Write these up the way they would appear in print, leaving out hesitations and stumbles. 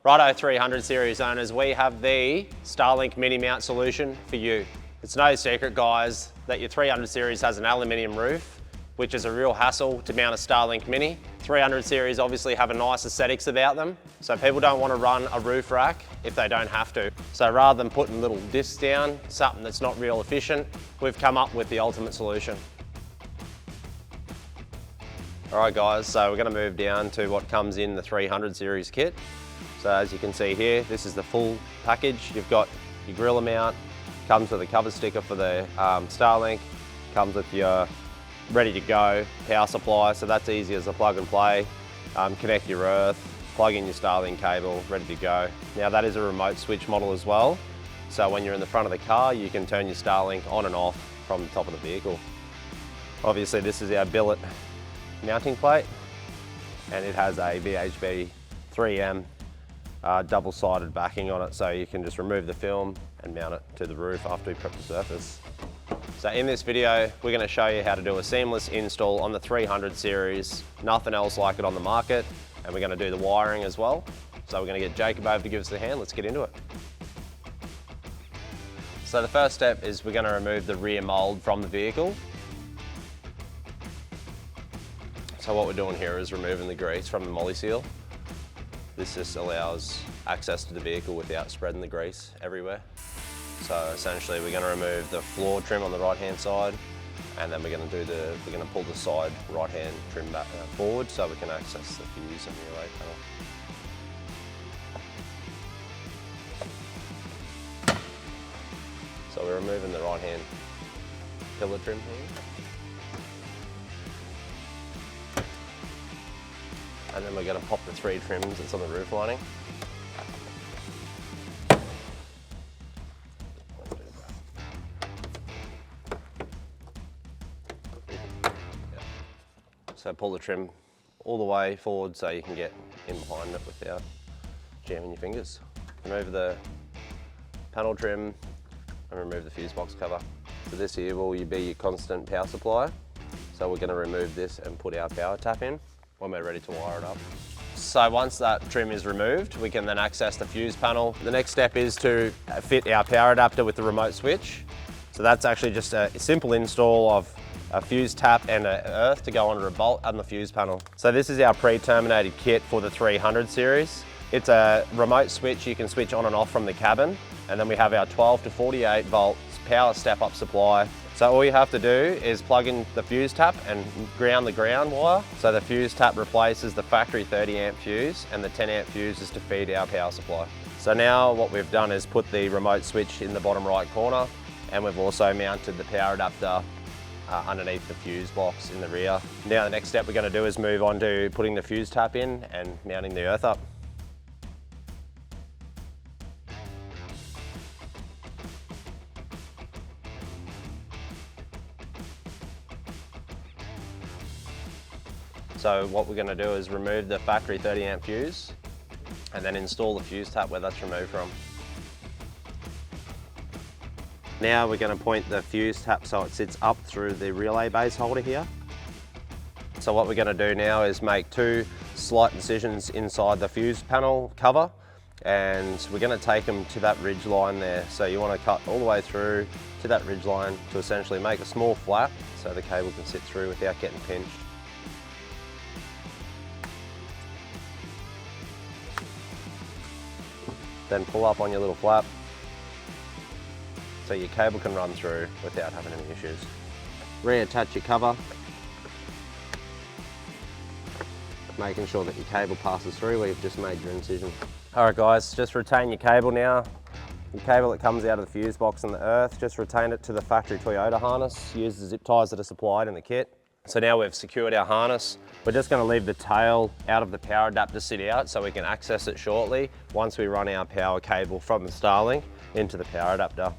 Righto 300 series owners, we have the Starlink Mini mount solution for you. It's no secret, guys, that your 300 series has an aluminium roof, which is a real hassle to mount a Starlink Mini. 300 series obviously have a nice aesthetics about them, so people don't want to run a roof rack if they don't have to. So rather than putting little discs down, something that's not real efficient, we've come up with the ultimate solution. All right guys, so we're going to move down to what comes in the 300 series kit. So as you can see here, this is the full package. You've got your griller mount, comes with a cover sticker for the Starlink, comes with your ready to go power supply, so that's easy as a plug and play. Connect your earth, plug in your Starlink cable, ready to go. Now that is a remote switch model as well, so when you're in the front of the car, you can turn your Starlink on and off from the top of the vehicle. Obviously this is our billet mounting plate, and it has a VHB 3M double-sided backing on it, so you can just remove the film and mount it to the roof after we prep the surface. So in this video, we're going to show you how to do a seamless install on the 300 series, nothing else like it on the market, and we're going to do the wiring as well. So we're going to get Jacob over to give us a hand. Let's get into it. So the first step is we're going to remove the rear mold from the vehicle. So what we're doing here is removing the grease from the molly seal. This just allows access to the vehicle without spreading the grease everywhere. So essentially we're going to remove the floor trim on the right hand side, and then we're going to pull the side right hand trim back forward so we can access the fuse and the relay panel. So we're removing the right hand pillar trim here. And then we're going to pop the 3 trims that's on the roof lining. So pull the trim all the way forward so you can get in behind it without jamming your fingers. Remove the panel trim and remove the fuse box cover. So this here will be your constant power supply. So we're going to remove this and put our power tap in when we're ready to wire it up. So once that trim is removed, we can then access the fuse panel. The next step is to fit our power adapter with the remote switch. So that's actually just a simple install of a fuse tap and an earth to go under a bolt on the fuse panel. So this is our pre-terminated kit for the 300 series. It's a remote switch you can switch on and off from the cabin. And then we have our 12 to 48 volts power step-up supply. So all you have to do is plug in the fuse tap and ground the ground wire. So the fuse tap replaces the factory 30 amp fuse, and the 10 amp fuse is to feed our power supply. So now what we've done is put the remote switch in the bottom right corner, and we've also mounted the power adapter underneath the fuse box in the rear. Now the next step we're going to do is move on to putting the fuse tap in and mounting the earth up. So what we're going to do is remove the factory 30 amp fuse and then install the fuse tap where that's removed from. Now we're going to point the fuse tap so it sits up through the relay base holder here. So what we're going to do now is make 2 slight incisions inside the fuse panel cover, and we're going to take them to that ridge line there. So you want to cut all the way through to that ridge line to essentially make a small flap so the cable can sit through without getting pinched. Then pull up on your little flap so your cable can run through without having any issues. Reattach your cover, making sure that your cable passes through where you've just made your incision. Alright guys, just retain your cable now. Your cable that comes out of the fuse box and the earth, just retain it to the factory Toyota harness. Use the zip ties that are supplied in the kit. So now we've secured our harness. We're just going to leave the tail out of the power adapter sit out so we can access it shortly once we run our power cable from the Starlink into the power adapter.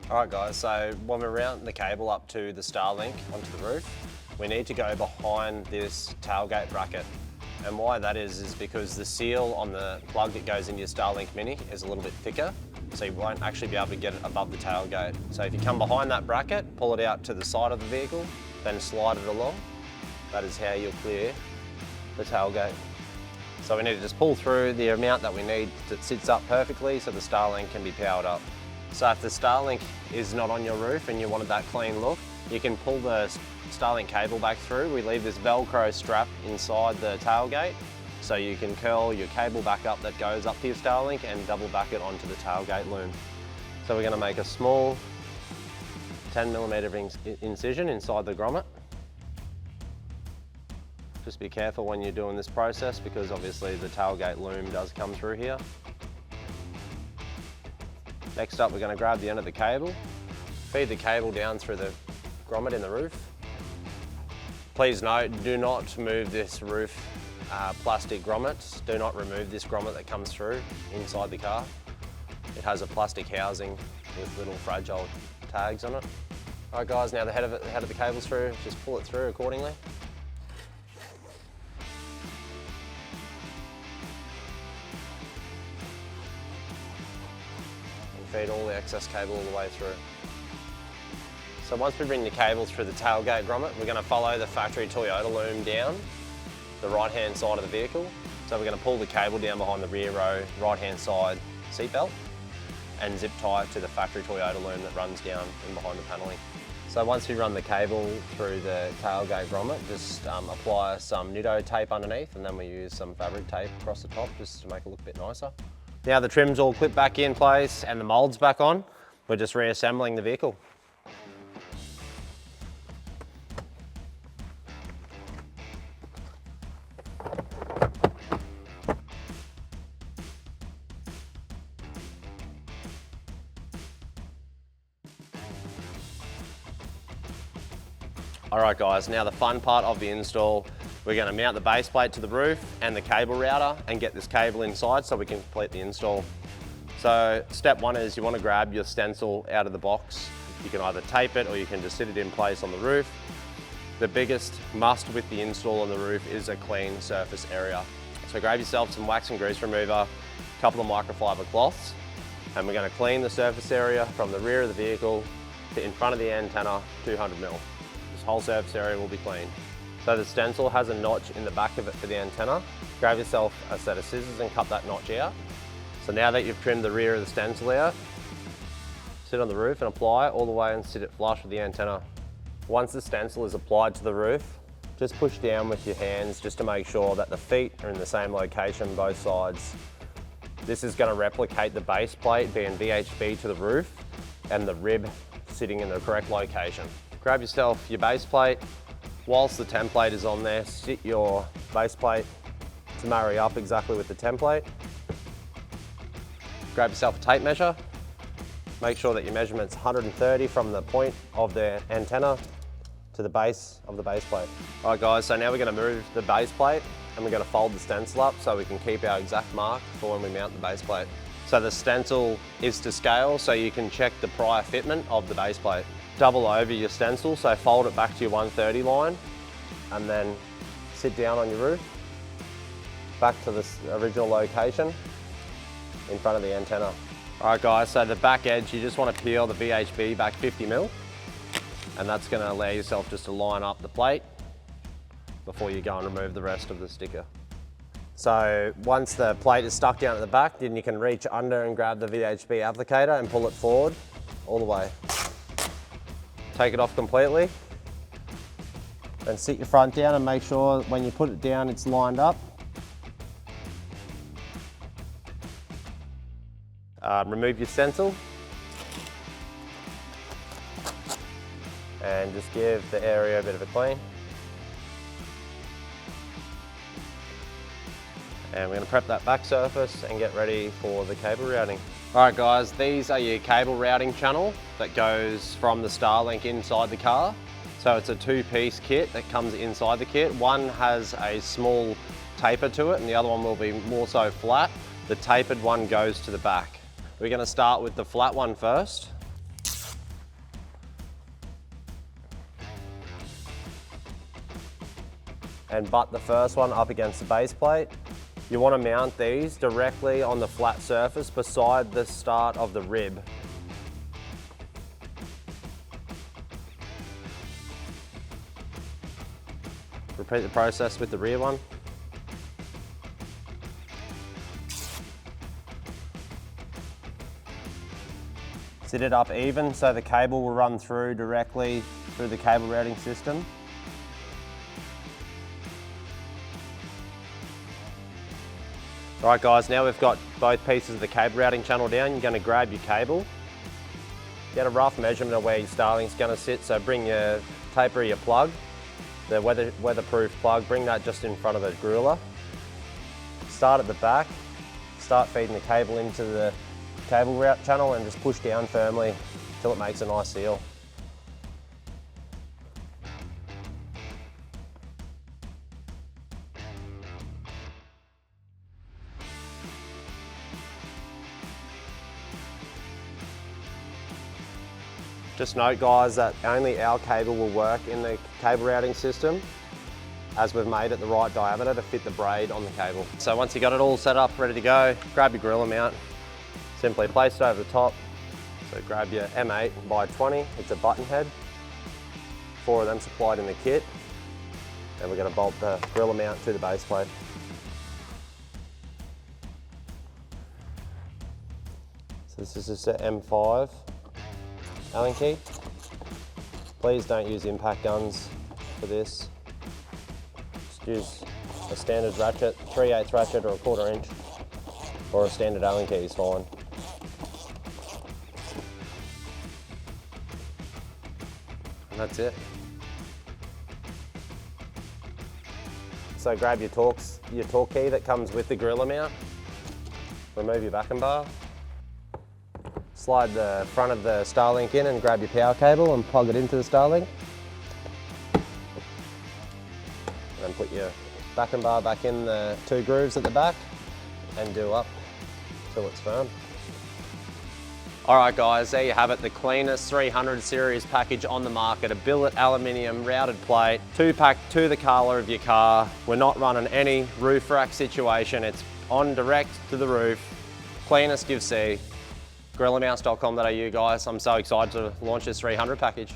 Alright guys, so when we're mounting the cable up to the Starlink onto the roof, we need to go behind this tailgate bracket. And why that is because the seal on the plug that goes into your Starlink Mini is a little bit thicker, so you won't actually be able to get it above the tailgate. So if you come behind that bracket, pull it out to the side of the vehicle, then slide it along. That is how you'll clear the tailgate. So we need to just pull through the amount that we need that sits up perfectly so the Starlink can be powered up. So if the Starlink is not on your roof and you wanted that clean look, you can pull the Starlink cable back through. We leave this Velcro strap inside the tailgate, so you can curl your cable back up that goes up to your Starlink and double back it onto the tailgate loom. So we're going to make a small 10mm incision inside the grommet. Just be careful when you're doing this process because obviously the tailgate loom does come through here. Next up, we're going to grab the end of the cable, feed the cable down through the grommet in the roof. Please note, do not move this roof plastic grommet. Do not remove this grommet that comes through inside the car. It has a plastic housing with little fragile tags on it. All right guys, now the head of the cable's through, just pull it through accordingly. Feed all the excess cable all the way through. So once we bring the cable through the tailgate grommet, we're going to follow the factory Toyota loom down the right hand side of the vehicle. So we're going to pull the cable down behind the rear row right hand side seat belt and zip tie it to the factory Toyota loom that runs down in behind the panelling. So once we run the cable through the tailgate grommet, just apply some Nudo tape underneath, and then we use some fabric tape across the top just to make it look a bit nicer. Now the trim's all clipped back in place and the mold's back on, we're just reassembling the vehicle. All right guys, now the fun part of the install. We're going to mount the base plate to the roof and the cable router and get this cable inside so we can complete the install. So step one is you want to grab your stencil out of the box. You can either tape it or you can just sit it in place on the roof. The biggest must with the install on the roof is a clean surface area. So grab yourself some wax and grease remover, a couple of microfiber cloths, and we're going to clean the surface area from the rear of the vehicle to in front of the antenna, 200 mil. This whole surface area will be cleaned. So the stencil has a notch in the back of it for the antenna. Grab yourself a set of scissors and cut that notch out. So now that you've trimmed the rear of the stencil out, sit on the roof and apply it all the way and sit it flush with the antenna. Once the stencil is applied to the roof, just push down with your hands just to make sure that the feet are in the same location both sides. This is going to replicate the base plate being VHB to the roof and the rib sitting in the correct location. Grab yourself your base plate. Whilst the template is on there, sit your base plate to marry up exactly with the template. Grab yourself a tape measure. Make sure that your measurement's 130 from the point of the antenna to the base of the base plate. All right guys, so now we're going to move the base plate and we're going to fold the stencil up so we can keep our exact mark for when we mount the base plate. So the stencil is to scale so you can check the prior fitment of the base plate. Double over your stencil, so fold it back to your 130 line and then sit down on your roof, back to the original location in front of the antenna. All right guys, so the back edge, you just want to peel the VHB back 50 mil, and that's going to allow yourself just to line up the plate before you go and remove the rest of the sticker. So once the plate is stuck down at the back, then you can reach under and grab the VHB applicator and pull it forward all the way. Take it off completely, then sit your front down and make sure when you put it down it's lined up. Remove your stencil and just give the area a bit of a clean. And we're going to prep that back surface and get ready for the cable routing. All right guys, these are your cable routing channel that goes from the Starlink inside the car. So it's a two-piece kit that comes inside the kit. One has a small taper to it and the other one will be more so flat. The tapered one goes to the back. We're going to start with the flat one first. And butt the first one up against the base plate. You want to mount these directly on the flat surface beside the start of the rib. Repeat the process with the rear one. Sit it up even so the cable will run through directly through the cable routing system. All right guys, now we've got both pieces of the cable routing channel down. You're going to grab your cable, get a rough measurement of where your Starlink's going to sit. So bring your taper your plug, the weatherproof plug, bring that just in front of the grooler. Start at the back, start feeding the cable into the cable route channel and just push down firmly until it makes a nice seal. Just note guys that only our cable will work in the cable routing system, as we've made it the right diameter to fit the braid on the cable. So once you got it all set up, ready to go, grab your gorilla mount, simply place it over the top. So grab your M8 by 20, it's a button head, 4 of them supplied in the kit, and we're going to bolt the gorilla mount to the base plate. So this is just an M5 Allen key. Please don't use impact guns for this. Just use a standard ratchet, 3/8 ratchet or a 1/4 inch, or a standard Allen key is fine. And that's it. So grab your torque key that comes with the gorilla mount, remove your backing bar, slide the front of the Starlink in and grab your power cable and plug it into the Starlink. And then put your backing bar back in the 2 grooves at the back and do up till it's firm. All right guys, there you have it, the cleanest 300 series package on the market, a billet aluminium routed plate, 2-pack to the colour of your car. We're not running any roof rack situation, it's on direct to the roof, cleanest you've seen. GorillaMounts.com.au guys, I'm so excited to launch this 300 package.